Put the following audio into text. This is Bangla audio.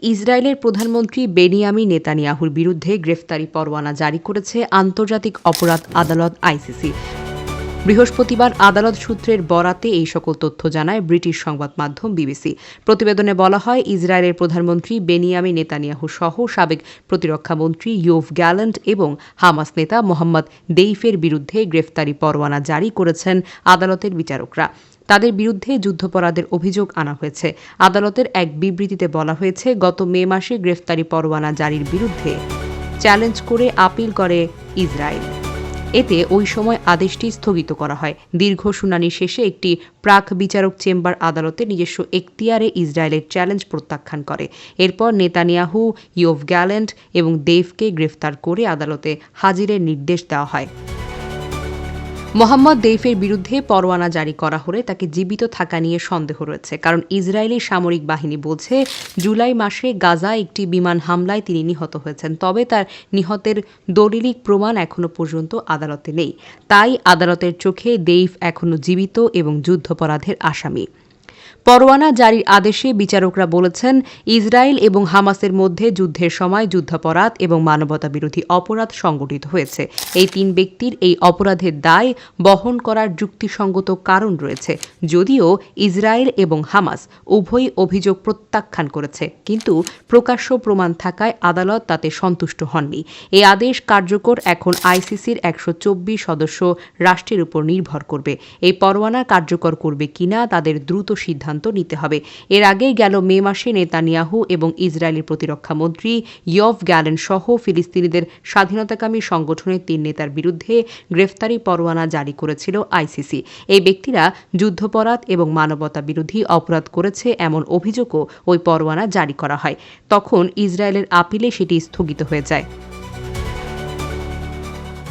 ইসরায়েলের প্রধানমন্ত্রী বেনিয়ামিন নেতানিয়াহুর বিরুদ্ধে গ্রেফতারি পরোয়ানা জারি করেছে আন্তর্জাতিক অপরাধ আদালত আইসিসি। বৃহস্পতিবার আদালত সূত্রের বরাতে এই সকল তথ্য জানায় ব্রিটিশ সংবাদ মাধ্যম বিবিসি। প্রতিবেদনে বলা হয়, ইসরায়েলের প্রধানমন্ত্রী বেনিয়ামিন নেতানিয়াহু সহ সাবেক প্রতিরক্ষামন্ত্রী ইয়োভ গ্যালেন্ট এবং হামাস নেতা মোহাম্মদ দেইফের বিরুদ্ধে গ্রেফতারি পরোয়ানা জারি করেছেন আদালতের বিচারকরা। তাদের বিরুদ্ধে যুদ্ধাপরাধের অভিযোগ আনা হয়েছে। আদালতের এক বিবৃতিতে বলা হয়েছে, গত মে মাসে গ্রেফতারি পরোয়ানা জারির বিরুদ্ধে চ্যালেঞ্জ করে আপিল করে ইসরায়েল। এতে ওই সময় আদেশটি স্থগিত করা হয়। দীর্ঘ শুনানি শেষে একটি প্রাক বিচারক চেম্বার আদালতে নিজস্ব এখতিয়ারে ইসরায়েলের চ্যালেঞ্জ প্রত্যাখ্যান করে। এরপর নেতানিয়াহু, ইয়োভ গ্যালেন্ট এবং দেইফকে গ্রেফতার করে আদালতে হাজিরের নির্দেশ দেওয়া হয়। মোহাম্মদ দেইফের বিরুদ্ধে পরোয়ানা জারি করা হলে তাকে জীবিত থাকা নিয়ে সন্দেহ রয়েছে, কারণ ইসরায়েলি সামরিক বাহিনী বলছে জুলাই মাসে গাজা একটি বিমান হামলায় তিনি নিহত হয়েছেন। তবে তার নিহতের দলিলিক প্রমাণ এখনও পর্যন্ত আদালতে নেই। তাই আদালতের চোখে দেইফ এখনও জীবিত এবং যুদ্ধাপরাধের আসামি। পরোয়ানা জারির আদেশে বিচারকরা বলেছেন, ইসরায়েল এবং হামাসের মধ্যে যুদ্ধের সময় যুদ্ধাপরাধ এবং মানবতাবিরোধী অপরাধ সংঘটিত হয়েছে। এই তিন ব্যক্তির এই অপরাধের দায় বহন করার যুক্তিসঙ্গত কারণ রয়েছে। যদিও ইসরায়েল এবং হামাস উভয়ই অভিযোগ প্রত্যাখ্যান করেছে, কিন্তু প্রকাশ্য প্রমাণ থাকায় আদালত তাতে সন্তুষ্ট হননি। এই আদেশ কার্যকর এখন আইসিসির 124 সদস্য রাষ্ট্রের উপর নির্ভর করবে। এই পরোয়ানা কার্যকর করবে কিনা তাদের দ্রুত সিদ্ধান্ত নিতে হবে। এর আগেই গেল মে মাসে নেতানিয়াহু এবং ইসরায়েলের প্রতিরক্ষামন্ত্রী ইয়োভ গ্যালেন্ট সহ ফিলিস্তিনিদের স্বাধীনতাকামী সংগঠনের 3 নেতার বিরুদ্ধে গ্রেফতারি পরোয়ানা জারি করেছিল আইসিসি। এই ব্যক্তিরা যুদ্ধাপরাধ এবং মানবতা বিরোধী অপরাধ করেছে এমন অভিযোগও ওই পরোয়ানা জারি করা হয়। তখন ইসরায়েলের আপিলে সেটি স্থগিত হয়ে যায়।